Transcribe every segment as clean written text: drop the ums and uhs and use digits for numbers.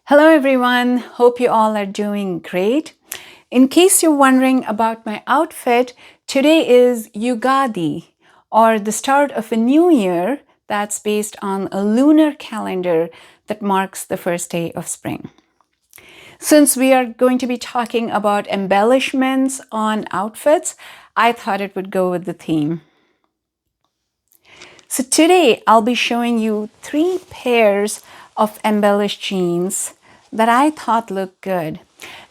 Hello everyone, hope you all are doing great. In case you're wondering about my outfit, today is Yugadi, or the start of a new year that's based on a lunar calendar that marks the first day of spring. Since we are going to be talking about embellishments on outfits, I thought it would go with the theme. So today I'll be showing you 3 pairs of embellished jeans that I thought looked good.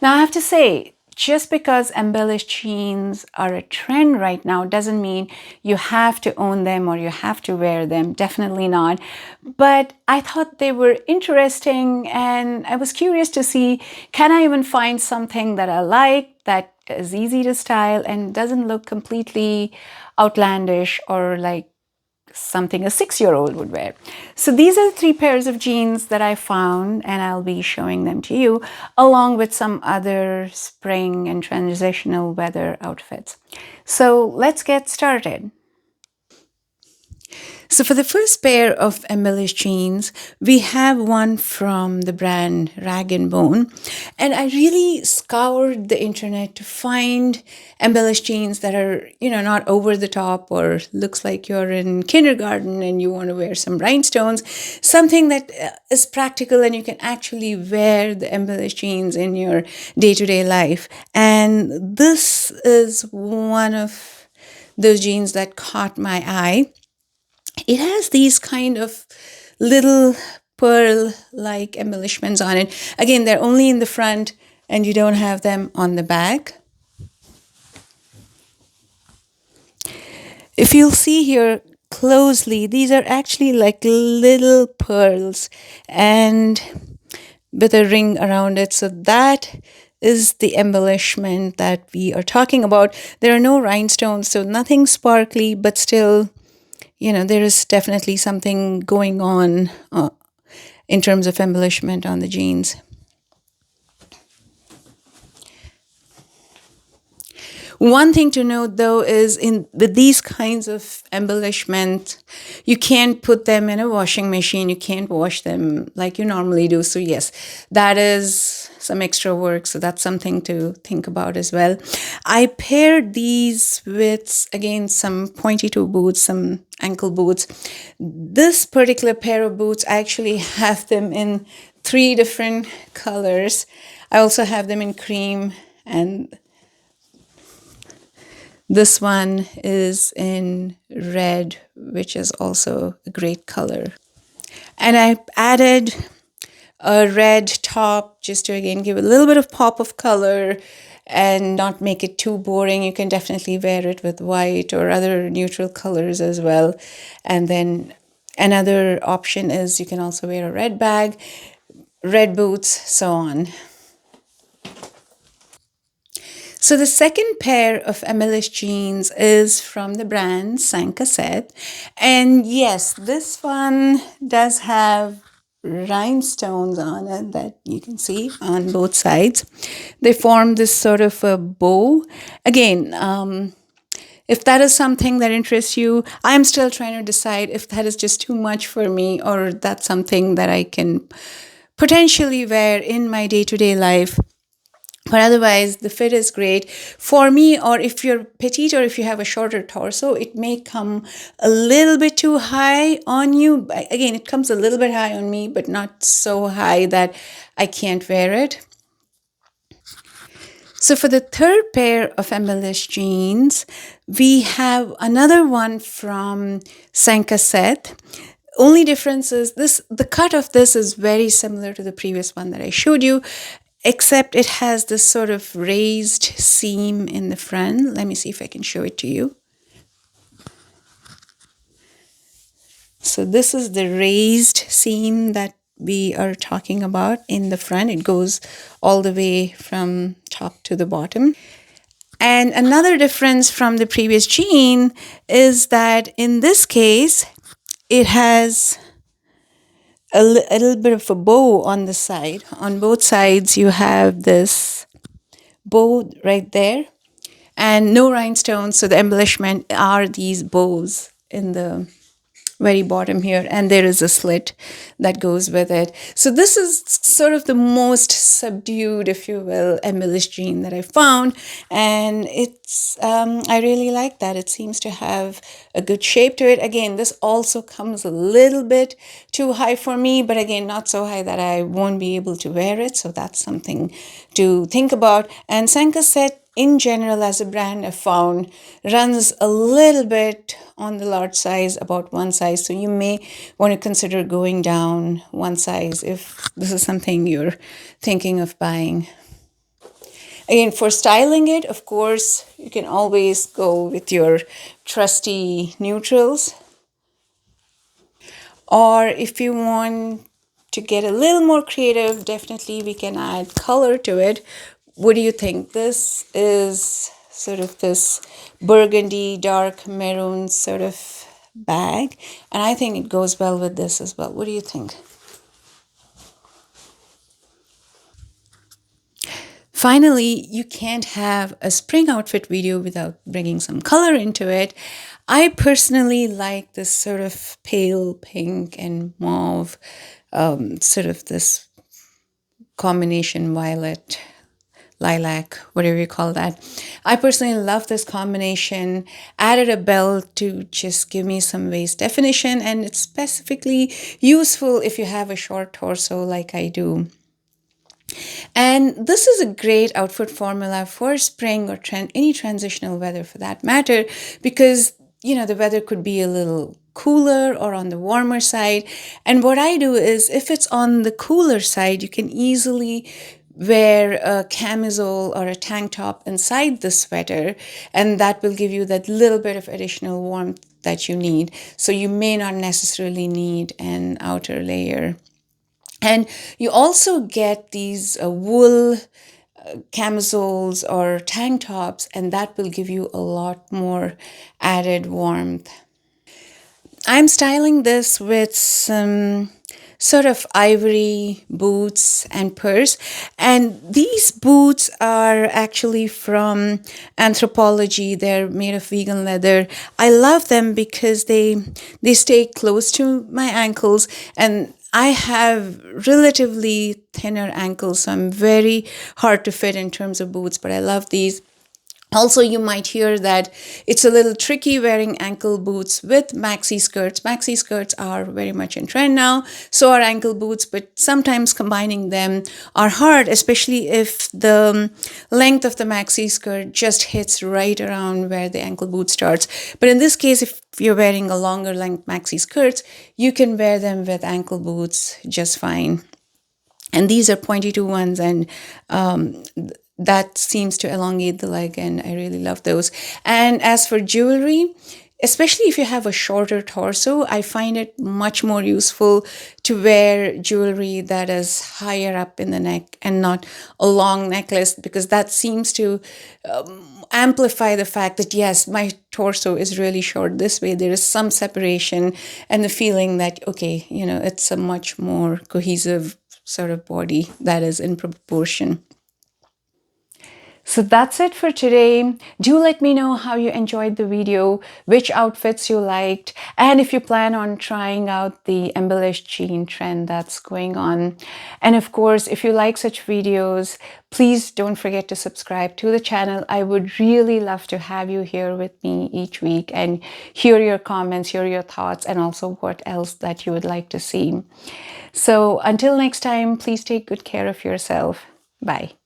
Now I have to say, just because embellished jeans are a trend right now doesn't mean you have to own them or you have to wear them. Definitely not. But I thought they were interesting and I was curious to see, can I even find something that I like, that is easy to style and doesn't look completely outlandish or like something a 6-year-old would wear. So these are the 3 pairs of jeans that I found, and I'll be showing them to you, along with some other spring and transitional weather outfits. So let's get started. So for the first pair of embellished jeans, we have one from the brand Rag & Bone. And I really scoured the internet to find embellished jeans that are, not over the top or looks like you're in kindergarten and you want to wear some rhinestones. Something that is practical and you can actually wear the embellished jeans in your day-to-day life. And this is one of those jeans that caught my eye. It has these kind of little pearl-like embellishments on it. Again, they're only in the front and you don't have them on the back. If you'll see here closely, these are actually like little pearls and with a ring around it. So that is the embellishment that we are talking about. There are no rhinestones, so nothing sparkly, but still there is definitely something going on in terms of embellishment on the jeans. One thing to note though is with these kinds of embellishment, you can't put them in a washing machine. You can't wash them like you normally do. So yes, that is some extra work. So that's something to think about as well. I paired these with, again, some pointy toe boots, some ankle boots. This particular pair of boots, I actually have them in 3 different colors. I also have them in cream, and this one is in red, which is also a great color. And I added a red top just to, again, give a little bit of pop of color and not make it too boring. You can definitely wear it with white or other neutral colors as well. And then another option is you can also wear a red bag, red boots, so on. So the second pair of embellished jeans is from the brand Cinq. And yes, this one does have rhinestones on it that you can see on both sides. They form this sort of a bow. Again, if that is something that interests you, I'm still trying to decide if that is just too much for me or that's something that I can potentially wear in my day-to-day life. But otherwise, the fit is great for me, or if you're petite or if you have a shorter torso, it may come a little bit too high on you. Again, it comes a little bit high on me, but not so high that I can't wear it. So for the third pair of embellished jeans, we have another one from Cinq. Only difference is the cut of this is very similar to the previous one that I showed you, except it has this sort of raised seam in the front. Let me see if I can show it to you. So this is the raised seam that we are talking about in the front. It goes all the way from top to the bottom. And another difference from the previous jean is that in this case, it has a little bit of a bow on the side. On both sides, you have this bow right there and no rhinestones. So the embellishment are these bows in the very bottom here, and there is a slit that goes with it. So this is sort of the most subdued, if you will, embellished jean that I found, and it's I really like that. It seems to have a good shape to it. Again, this also comes a little bit too high for me, but again, not so high that I won't be able to wear it. So that's something to think about. And Cinq in general as a brand, I found runs a little bit on the large size, about one size. So you may want to consider going down one size if this is something you're thinking of buying. Again, for styling it, of course, you can always go with your trusty neutrals. Or if you want to get a little more creative, definitely we can add color to it. What do you think? This is sort of this burgundy, dark maroon sort of bag. And I think it goes well with this as well. What do you think? Finally, you can't have a spring outfit video without bringing some color into it. I personally like this sort of pale pink and mauve, sort of this combination violet, lilac, whatever you call that. I personally love this combination. Added a belt to just give me some waist definition, and it's specifically useful if you have a short torso like I do. And this is a great outfit formula for spring or any transitional weather for that matter, because, the weather could be a little cooler or on the warmer side. And what I do is if it's on the cooler side, you can easily wear a camisole or a tank top inside the sweater, and that will give you that little bit of additional warmth that you need. So you may not necessarily need an outer layer. And you also get these wool camisoles or tank tops, and that will give you a lot more added warmth. I'm styling this with some sort of ivory boots and purse. And these boots are actually from Anthropologie. They're made of vegan leather. I love them because they stay close to my ankles, and I have relatively thinner ankles, so I'm very hard to fit in terms of boots, but I love these. Also, you might hear that it's a little tricky wearing ankle boots with maxi skirts. Maxi skirts are very much in trend now, so are ankle boots, but sometimes combining them are hard, especially if the length of the maxi skirt just hits right around where the ankle boot starts. But in this case, if you're wearing a longer length maxi skirts, you can wear them with ankle boots just fine. And these are pointy-two ones, and that seems to elongate the leg, and I really love those. And as for jewelry, especially if you have a shorter torso, I find it much more useful to wear jewelry that is higher up in the neck and not a long necklace, because that seems to amplify the fact that, yes, my torso is really short this way. There is some separation and the feeling that, okay, it's a much more cohesive sort of body that is in proportion. So that's it for today. Do let me know how you enjoyed the video, which outfits you liked, and if you plan on trying out the embellished jean trend that's going on. And of course, if you like such videos, please don't forget to subscribe to the channel. I would really love to have you here with me each week and hear your comments, hear your thoughts, and also what else that you would like to see. So until next time, please take good care of yourself. Bye.